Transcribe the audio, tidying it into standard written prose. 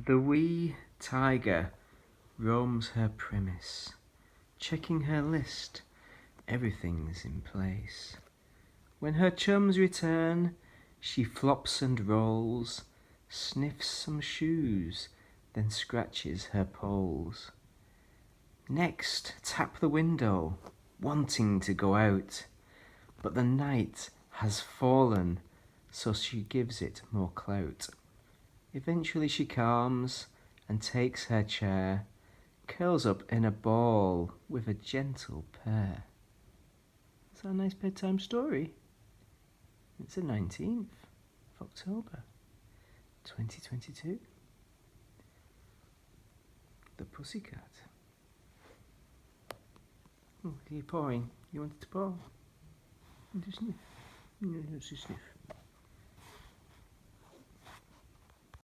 The wee tiger roams her premise, checking her list, everything's in place. When her chums return, she flops and rolls, sniffs some shoes, then scratches her poles. Next, tap the window, wanting to go out, but the night has fallen, so she gives it more clout. Eventually she calms and takes her chair, curls up in a ball with a gentle purr. Is that a nice bedtime story? It's the 19th of October, 2022. The Pussycat. Oh, you're pawing. You wanted to paw? Want to sniff? No, no, sniff.